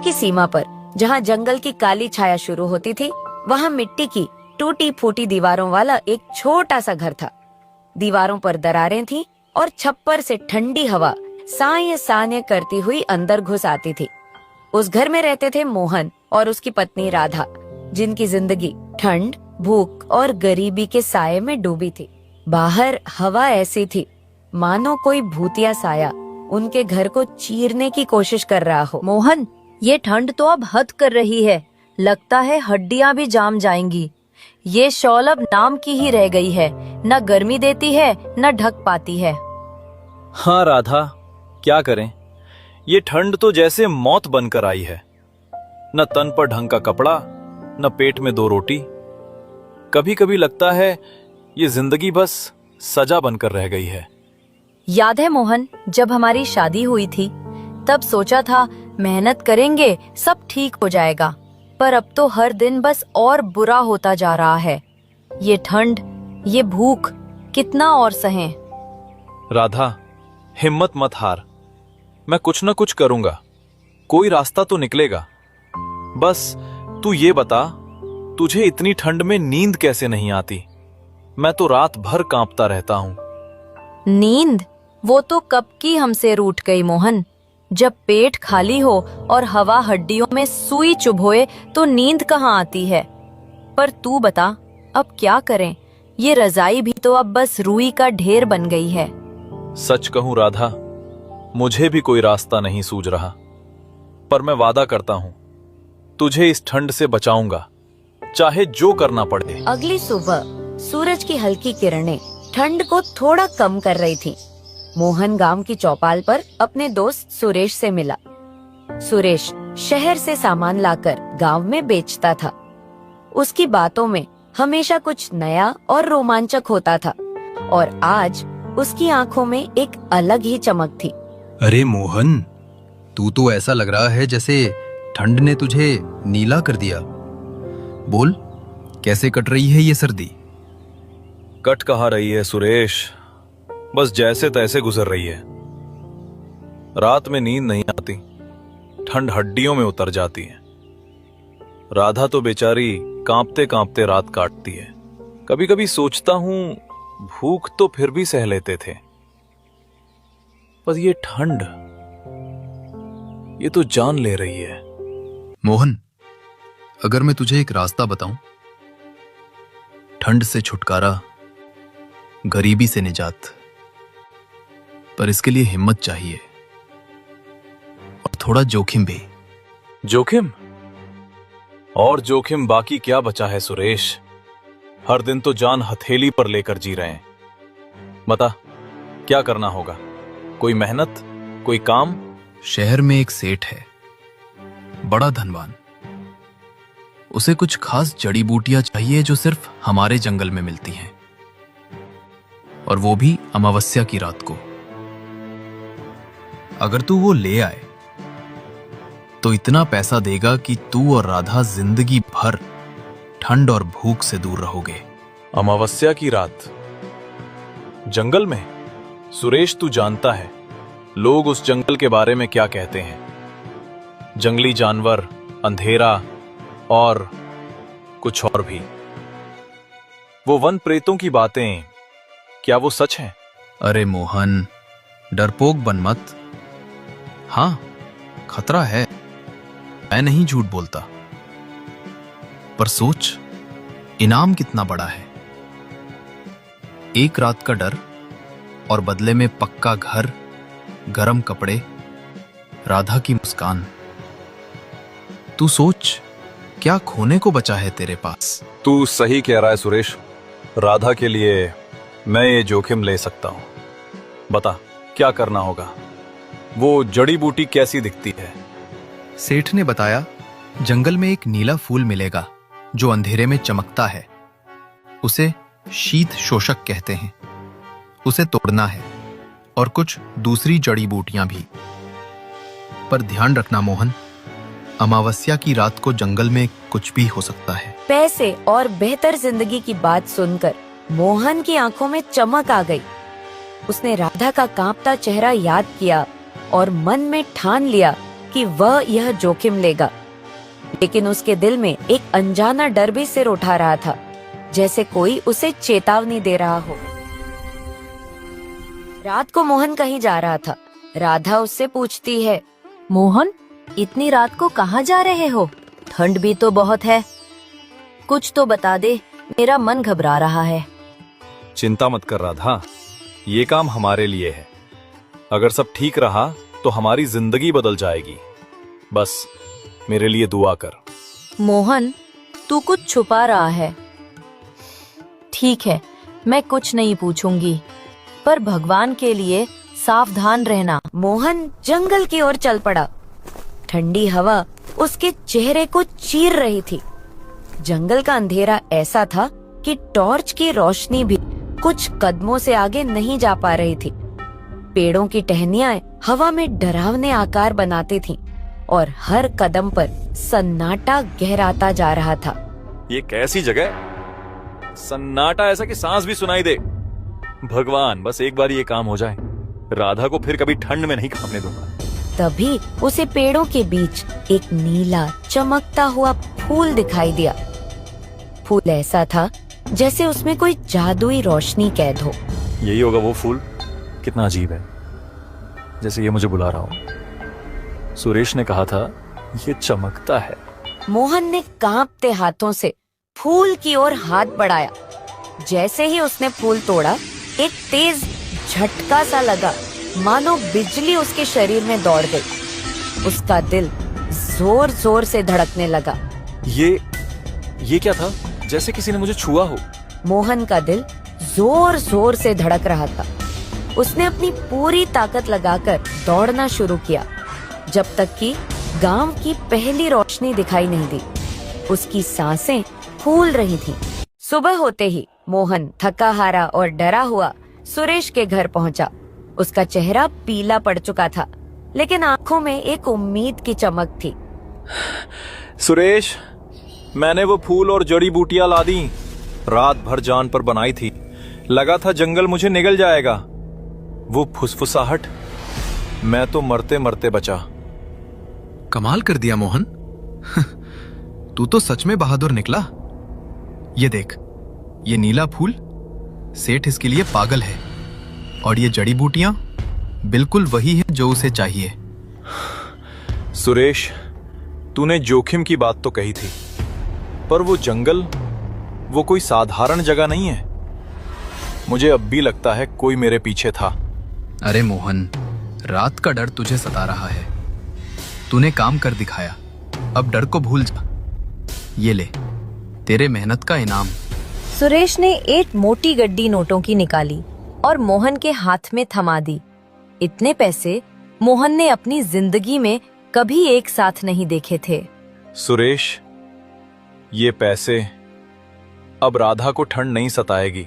गांव की सीमा पर जहां जंगल की काली छाया शुरू होती थी, वहां मिट्टी की टूटी फूटी दीवारों वाला एक छोटा सा घर था। दीवारों पर दरारें थीं और छप्पर से ठंडी हवा साय साय करती हुई अंदर घुस आती थी। उस घर में रहते थे मोहन और उसकी पत्नी राधा, जिनकी जिंदगी ठंड, भूख और गरीबी के साये में डूबी थी। बाहर हवा ऐसी थी मानो कोई भूतिया साया उनके घर को चीरने की कोशिश कर रहा हो। मोहन, ये ठंड तो अब हद कर रही है, लगता है हड्डियां भी जाम जाएंगी। ये शॉल अब नाम की ही रह गई है, न गर्मी देती है न ढक पाती है। हाँ राधा, क्या करें, ये ठंड तो जैसे मौत बनकर आई है। न तन पर ढंग का कपड़ा, न पेट में 2 रोटी। कभी कभी लगता है ये जिंदगी बस सजा बनकर रह गई है। याद है मोहन, जब हमारी शादी हुई थी तब सोचा था मेहनत करेंगे सब ठीक हो जाएगा, पर अब तो हर दिन बस और बुरा होता जा रहा है। ये ठंड, ये भूख, कितना और सहें। राधा, हिम्मत मत हार, मैं कुछ न कुछ करूंगा, कोई रास्ता तो निकलेगा। बस तू ये बता, तुझे इतनी ठंड में नींद कैसे नहीं आती? मैं तो रात भर कांपता रहता हूँ। नींद वो तो कब की हमसे रूठ गई मोहन। जब पेट खाली हो और हवा हड्डियों में सुई चुभोए तो नींद कहाँ आती है। पर तू बता, अब क्या करें? ये रजाई भी तो अब बस रुई का ढेर बन गई है। सच कहूं राधा, मुझे भी कोई रास्ता नहीं सूझ रहा, पर मैं वादा करता हूं तुझे इस ठंड से बचाऊंगा, चाहे जो करना पड़े। अगली सुबह सूरज की हल्की किरणें ठंड को थोड़ा कम कर रही थी। मोहन गांव की चौपाल पर अपने दोस्त सुरेश से मिला। सुरेश शहर से सामान लाकर गांव में बेचता था। उसकी बातों में हमेशा कुछ नया और रोमांचक होता था, और आज उसकी आंखों में एक अलग ही चमक थी। अरे मोहन, तू तो ऐसा लग रहा है जैसे ठंड ने तुझे नीला कर दिया। बोल, कैसे कट रही है ये सर्दी? कट कहाँ रही है सुरेश, बस जैसे तैसे गुजर रही है। रात में नींद नहीं आती, ठंड हड्डियों में उतर जाती है। राधा तो बेचारी कांपते कांपते रात काटती है। कभी कभी सोचता हूं भूख तो फिर भी सह लेते थे, पर ये ठंड, ये तो जान ले रही है। मोहन, अगर मैं तुझे एक रास्ता बताऊं, ठंड से छुटकारा, गरीबी से निजात, पर इसके लिए हिम्मत चाहिए और थोड़ा जोखिम भी। जोखिम? और जोखिम बाकी क्या बचा है सुरेश? हर दिन तो जान हथेली पर लेकर जी रहे हैं। बता, क्या करना होगा? कोई मेहनत, कोई काम? शहर में एक सेठ है, बड़ा धनवान। उसे कुछ खास जड़ी बूटियां चाहिए जो सिर्फ हमारे जंगल में मिलती हैं, और वो भी अमावस्या की रात को। अगर तू वो ले आए तो इतना पैसा देगा कि तू और राधा जिंदगी भर ठंड और भूख से दूर रहोगे। अमावस्या की रात जंगल में? सुरेश, तू जानता है लोग उस जंगल के बारे में क्या कहते हैं? जंगली जानवर, अंधेरा और कुछ और भी। वो वन प्रेतों की बातें, क्या वो सच हैं? अरे मोहन, डरपोक बन मत। हाँ, खतरा है, मैं नहीं झूठ बोलता, पर सोच, इनाम कितना बड़ा है। एक रात का डर और बदले में पक्का घर, गरम कपड़े, राधा की मुस्कान। तू सोच, क्या खोने को बचा है तेरे पास? तू सही कह रहा है सुरेश, राधा के लिए मैं ये जोखिम ले सकता हूं। बता, क्या करना होगा? वो जड़ी बूटी कैसी दिखती है? सेठ ने बताया, जंगल में एक नीला फूल मिलेगा जो अंधेरे में चमकता है। उसे शीत शोषक कहते हैं। उसे तोड़ना है, और कुछ दूसरी जड़ी बूटियां भी। पर ध्यान रखना मोहन, अमावस्या की रात को जंगल में कुछ भी हो सकता है। पैसे और बेहतर जिंदगी की बात सुनकर मोहन की आंखों में चमक आ गई। उसने राधा का कांपता चेहरा याद किया और मन में ठान लिया कि वह यह जोखिम लेगा, लेकिन उसके दिल में एक अनजाना डर भी सिर उठा रहा था, जैसे कोई उसे चेतावनी दे रहा हो। रात को मोहन कहीं जा रहा था। राधा उससे पूछती है, मोहन, इतनी रात को कहाँ जा रहे हो? ठंड भी तो बहुत है, कुछ तो बता दे, मेरा मन घबरा रहा है। चिंता मत कर राधा, ये काम हमारे लिए है। अगर सब ठीक रहा तो हमारी जिंदगी बदल जाएगी। बस मेरे लिए दुआ कर। मोहन, तू कुछ छुपा रहा है। ठीक है, मैं कुछ नहीं पूछूंगी, पर भगवान के लिए सावधान रहना। मोहन जंगल की ओर चल पड़ा। ठंडी हवा उसके चेहरे को चीर रही थी। जंगल का अंधेरा ऐसा था कि टॉर्च की रोशनी भी कुछ कदमों से आगे नहीं जा पा रही थी। पेड़ों की टहनियां हवा में डरावने आकार बनाती थीं और हर कदम पर सन्नाटा गहराता जा रहा था। ये कैसी जगह? सन्नाटा ऐसा कि सांस भी सुनाई दे। भगवान, बस एक बार ये काम हो जाए, राधा को फिर कभी ठंड में नहीं कांपने दूंगा। तभी उसे पेड़ों के बीच एक नीला चमकता हुआ फूल दिखाई दिया। फूल ऐसा था जैसे उसमें कोई जादुई रोशनी कैद हो। यही होगा वो फूल। कितना अजीब है, जैसे ये मुझे बुला रहा हो। सुरेश ने कहा था ये चमकता है। मोहन ने कांपते हाथों से फूल की ओर हाथ बढ़ाया। जैसे ही उसने फूल तोड़ा, एक तेज झटका सा लगा, मानो बिजली उसके शरीर में दौड़ गई। उसका दिल जोर जोर से धड़कने लगा। ये क्या था? जैसे किसी ने मुझे छुआ हो। मोहन का दिल जोर जोर से धड़क रहा था। उसने अपनी पूरी ताकत लगाकर दौड़ना शुरू किया, जब तक कि गांव की पहली रोशनी दिखाई नहीं दी। उसकी सांसें फूल रही थीं। सुबह होते ही मोहन थका हारा और डरा हुआ सुरेश के घर पहुंचा। उसका चेहरा पीला पड़ चुका था, लेकिन आंखों में एक उम्मीद की चमक थी। सुरेश, मैंने वो फूल और जड़ी बूटियां ला दी। रात भर जान पर बनाई थी। लगा था जंगल मुझे निगल जाएगा। वो फुसफुसाहट, मैं तो मरते मरते बचा। कमाल कर दिया मोहन। तू तो सच में बहादुर निकला। ये देख, ये नीला फूल, सेठ इसके लिए पागल है, और ये जड़ी बूटियां बिल्कुल वही है जो उसे चाहिए। सुरेश, तूने जोखिम की बात तो कही थी, पर वो जंगल, वो कोई साधारण जगह नहीं है। मुझे अब भी लगता है कोई मेरे पीछे था। अरे मोहन, रात का डर तुझे सता रहा है। तूने काम कर दिखाया, अब डर को भूल जा। ये ले, तेरे मेहनत का इनाम। सुरेश ने एक मोटी गड्डी नोटों की निकाली और मोहन के हाथ में थमा दी। इतने पैसे मोहन ने अपनी जिंदगी में कभी एक साथ नहीं देखे थे। सुरेश, ये पैसे, अब राधा को ठंड नहीं सताएगी।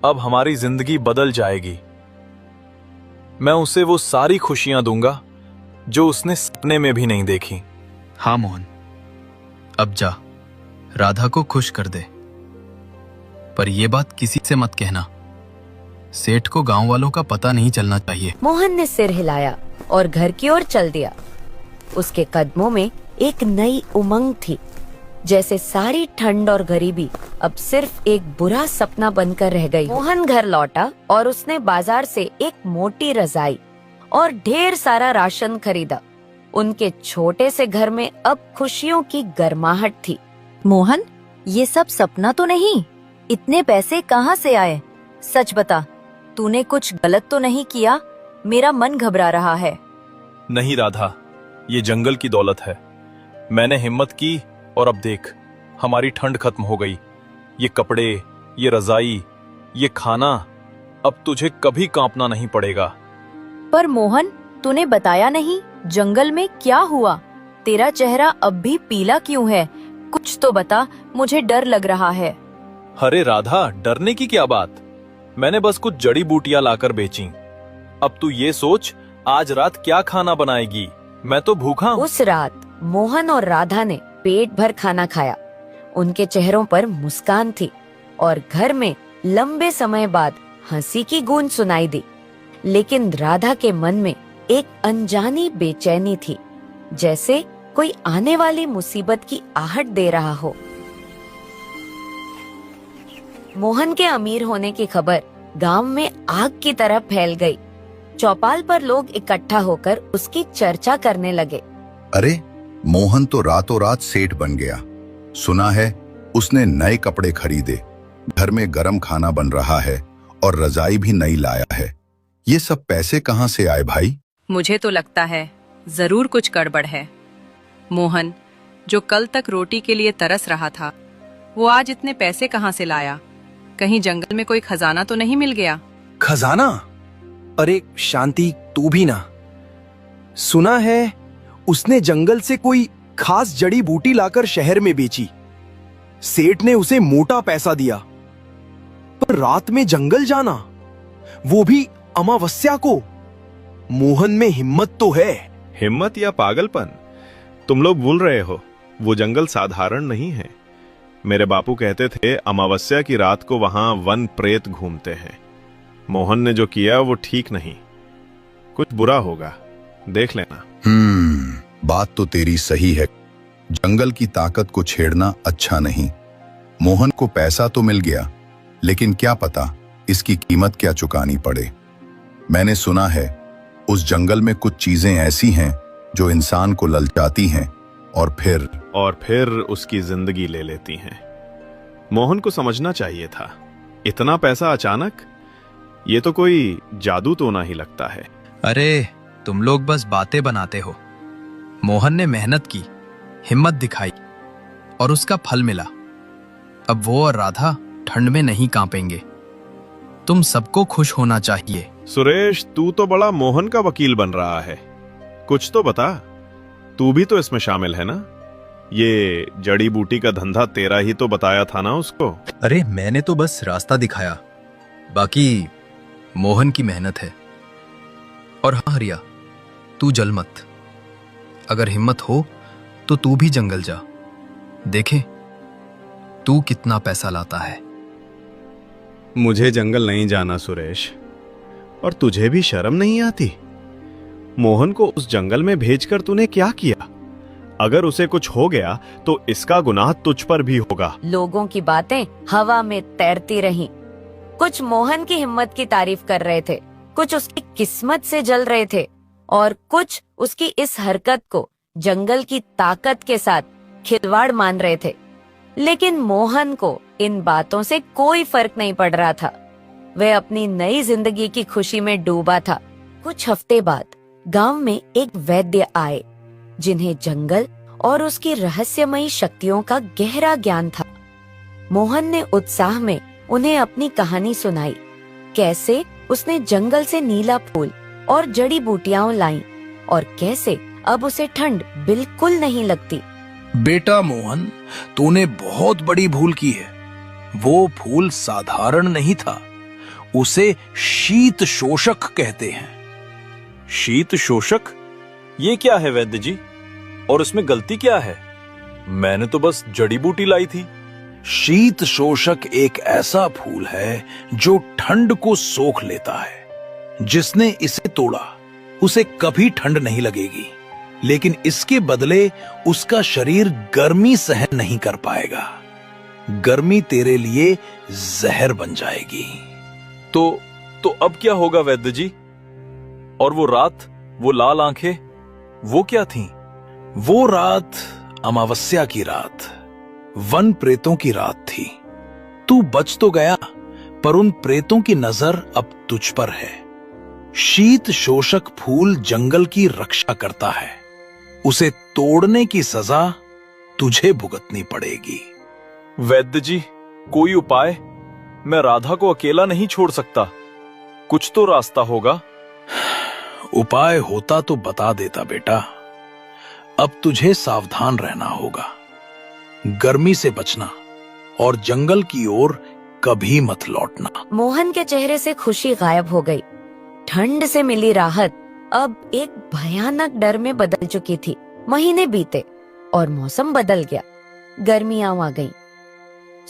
अब हमारी जिंदगी बदल जाएगी। मैं उसे वो सारी खुशियां दूंगा जो उसने सपने में भी नहीं देखी। हाँ मोहन, अब जा, राधा को खुश कर दे। पर यह बात किसी से मत कहना। सेठ को गांव वालों का पता नहीं चलना चाहिए। मोहन ने सिर हिलाया और घर की ओर चल दिया। उसके कदमों में एक नई उमंग थी, जैसे सारी ठंड और गरीबी अब सिर्फ एक बुरा सपना बनकर रह गई। मोहन घर लौटा और उसने बाजार से एक मोटी रजाई और ढेर सारा राशन खरीदा। उनके छोटे से घर में अब खुशियों की गर्माहट थी। मोहन, ये सब सपना तो नहीं? इतने पैसे कहाँ से आए? सच बता, तूने कुछ गलत तो नहीं किया? मेरा मन घबरा रहा है। नहीं राधा, ये जंगल की दौलत है। मैंने हिम्मत की और अब देख, हमारी ठंड खत्म हो गई। ये कपड़े, ये रजाई, ये खाना, अब तुझे कभी कांपना नहीं पड़ेगा। पर मोहन, तूने बताया नहीं, जंगल में क्या हुआ? तेरा चेहरा अब भी पीला क्यों है? कुछ तो बता, मुझे डर लग रहा है। अरे राधा, डरने की क्या बात? मैंने बस कुछ जड़ी बूटियां लाकर बेची। अब तू ये सोच, आज रात क्या खाना बनाएगी? मैं तो भूखा हूं। उस रात मोहन और राधा ने पेट भर खाना खाया। उनके चेहरों पर मुस्कान थी और घर में लंबे समय बाद हंसी की गूंज सुनाई दी। लेकिन राधा के मन में एक अनजानी बेचैनी थी, जैसे कोई आने वाली मुसीबत की आहट दे रहा हो। मोहन के अमीर होने की खबर गांव में आग की तरह फैल गई। चौपाल पर लोग इकट्ठा होकर उसकी चर्चा करने लगे। अरे, मोहन तो रातों रात सेठ बन गया। सुना है उसने नए कपड़े खरीदे, घर में गरम खाना बन रहा है और रजाई भी नई लाया है। ये सब पैसे कहाँ से आए भाई? मुझे तो लगता है जरूर कुछ गड़बड़ है। मोहन, जो कल तक रोटी के लिए तरस रहा था, वो आज इतने पैसे कहाँ से लाया? कहीं जंगल में कोई खजाना तो नहीं मिल गया? खजाना? अरे शांति, तू भी ना। सुना है उसने जंगल से कोई खास जड़ी बूटी लाकर शहर में बेची। सेठ ने उसे मोटा पैसा दिया, पर रात में जंगल जाना, वो भी अमावस्या को। मोहन में हिम्मत तो है। हिम्मत या पागलपन? तुम लोग भूल रहे हो, वो जंगल साधारण नहीं है। मेरे बापू कहते थे अमावस्या की रात को वहां वन प्रेत घूमते हैं। मोहन ने जो किया वो ठीक नहीं, कुछ बुरा होगा, देख लेना। बात तो तेरी सही है। जंगल की ताकत को छेड़ना अच्छा नहीं। मोहन को पैसा तो मिल गया, लेकिन क्या पता इसकी कीमत क्या चुकानी पड़े। मैंने सुना है उस जंगल में कुछ चीजें ऐसी हैं जो इंसान को ललचाती हैं और फिर उसकी जिंदगी ले लेती हैं। मोहन को समझना चाहिए था, इतना पैसा अचानक, ये तो कोई जादू टोना ही लगता है। अरे तुम लोग बस बातें बनाते हो। मोहन ने मेहनत की, हिम्मत दिखाई और उसका फल मिला। अब वो और राधा ठंड में नहीं कांपेंगे। तुम सबको खुश होना चाहिए। सुरेश, तू तो बड़ा मोहन का वकील बन रहा है, कुछ तो बता। तू भी तो इसमें शामिल है ना? ये जड़ी बूटी का धंधा तेरा ही तो बताया था ना उसको? अरे मैंने तो बस रास्ता दिखाया, बाकी मोहन की मेहनत है। और हाँ हरिया, तू जल मत। अगर हिम्मत हो तो तू भी जंगल जा, देखे तू कितना पैसा लाता है। मुझे जंगल नहीं जाना सुरेश, और तुझे भी शर्म नहीं आती? मोहन को उस जंगल में भेजकर तूने क्या किया? अगर उसे कुछ हो गया तो इसका गुनाह तुझ पर भी होगा। लोगों की बातें हवा में तैरती रहीं। कुछ मोहन की हिम्मत की तारीफ कर रहे थे, कुछ उसकी किस्मत से जल रहे थे और कुछ उसकी इस हरकत को जंगल की ताकत के साथ खिलवाड़ मान रहे थे। लेकिन मोहन को इन बातों से कोई फर्क नहीं पड़ रहा था। वह अपनी नई जिंदगी की खुशी में डूबा था। कुछ हफ्ते बाद गांव में एक वैद्य आए, जिन्हें जंगल और उसकी रहस्यमयी शक्तियों का गहरा ज्ञान था। मोहन ने उत्साह में उन्हें अपनी कहानी सुनाई, कैसे उसने जंगल से नीला फूल और जड़ी बूटियां लाई और कैसे अब उसे ठंड बिल्कुल नहीं लगती। बेटा मोहन, तूने बहुत बड़ी भूल की है। वो फूल साधारण नहीं था, उसे शीत शोषक कहते हैं। शीत शोषक? ये क्या है वैद्य जी, और उसमें गलती क्या है? मैंने तो बस जड़ी बूटी लाई थी। शीत शोषक एक ऐसा फूल है जो ठंड को सोख लेता है। जिसने इसे तोड़ा उसे कभी ठंड नहीं लगेगी, लेकिन इसके बदले उसका शरीर गर्मी सहन नहीं कर पाएगा। गर्मी तेरे लिए जहर बन जाएगी। तो अब क्या होगा वैद्य जी? और वो रात, वो लाल आंखें, वो क्या थीं? वो रात अमावस्या की रात, वन प्रेतों की रात थी। तू बच तो गया, पर उन प्रेतों की नजर अब तुझ पर है। शीत शोषक फूल जंगल की रक्षा करता है, उसे तोड़ने की सजा तुझे भुगतनी पड़ेगी। वैद्य जी, कोई उपाय? मैं राधा को अकेला नहीं छोड़ सकता, कुछ तो रास्ता होगा। उपाय होता तो बता देता बेटा। अब तुझे सावधान रहना होगा, गर्मी से बचना और जंगल की ओर कभी मत लौटना। मोहन के चेहरे से खुशी गायब हो गई। ठंड से मिली राहत अब एक भयानक डर में बदल चुकी थी। महीने बीते और मौसम बदल गया। गर्मियां आ गईं।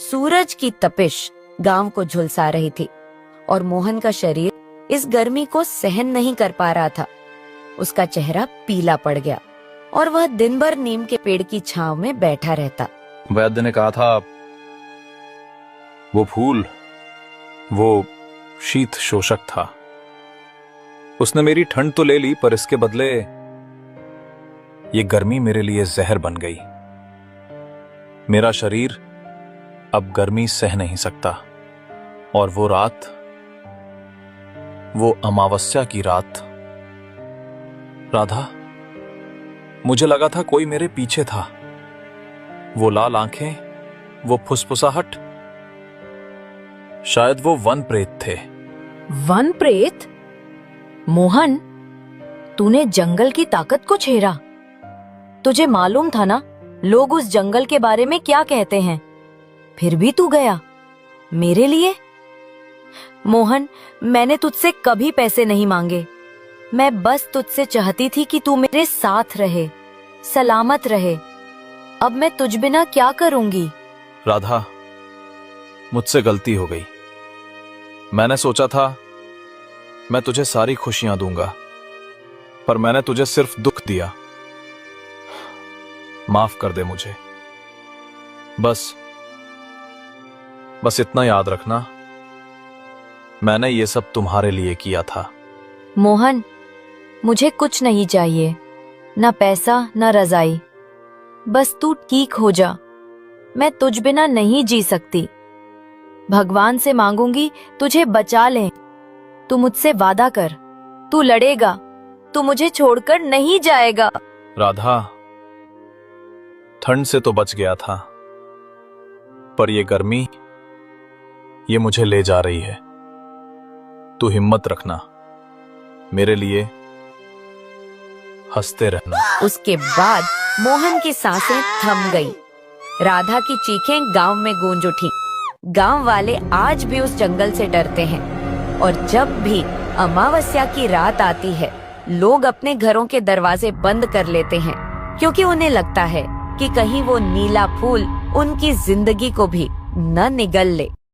सूरज की तपिश गांव को झुलसा रही थी और मोहन का शरीर इस गर्मी को सहन नहीं कर पा रहा था। उसका चेहरा पीला पड़ गया और वह दिन भर नीम के पेड़ की छांव में बैठा रहता। वैद्य ने कहा था वो फूल वो शीत शोषक था। उसने मेरी ठंड तो ले ली, पर इसके बदले ये गर्मी मेरे लिए जहर बन गई। मेरा शरीर अब गर्मी सह नहीं सकता। और वो रात, वो अमावस्या की रात, राधा, मुझे लगा था कोई मेरे पीछे था। वो लाल आंखें, वो फुसफुसाहट, शायद वो वन प्रेत थे। वन प्रेत? मोहन, तूने जंगल की ताकत को छेड़ा। तुझे मालूम था ना लोग उस जंगल के बारे में क्या कहते हैं, फिर भी तू गया मेरे लिए। मोहन, मैंने तुझसे कभी पैसे नहीं मांगे। मैं बस तुझसे चाहती थी कि तू मेरे साथ रहे, सलामत रहे। अब मैं तुझ बिना क्या करूंगी? राधा, मुझसे गलती हो गई। मैंने सोचा था मैं तुझे सारी खुशियां दूंगा, पर मैंने तुझे सिर्फ दुख दिया। माफ कर दे मुझे। बस इतना याद रखना, मैंने ये सब तुम्हारे लिए किया था। मोहन, मुझे कुछ नहीं चाहिए, ना पैसा ना रजाई। बस तू ठीक हो जा। मैं तुझ बिना नहीं जी सकती। भगवान से मांगूंगी तुझे बचा ले। तू मुझसे वादा कर, तू लड़ेगा, तू मुझे छोड़कर नहीं जाएगा। राधा, ठंड से तो बच गया था, पर ये गर्मी, ये मुझे ले जा रही है। तू हिम्मत रखना, मेरे लिए हंसते रहना। उसके बाद मोहन की सांसें थम गई। राधा की चीखें गांव में गूंज उठी। गांव वाले आज भी उस जंगल से डरते हैं और जब भी अमावस्या की रात आती है, लोग अपने घरों के दरवाजे बंद कर लेते हैं, क्योंकि उन्हें लगता है कि कहीं वो नीला फूल उनकी जिंदगी को भी न निगल ले।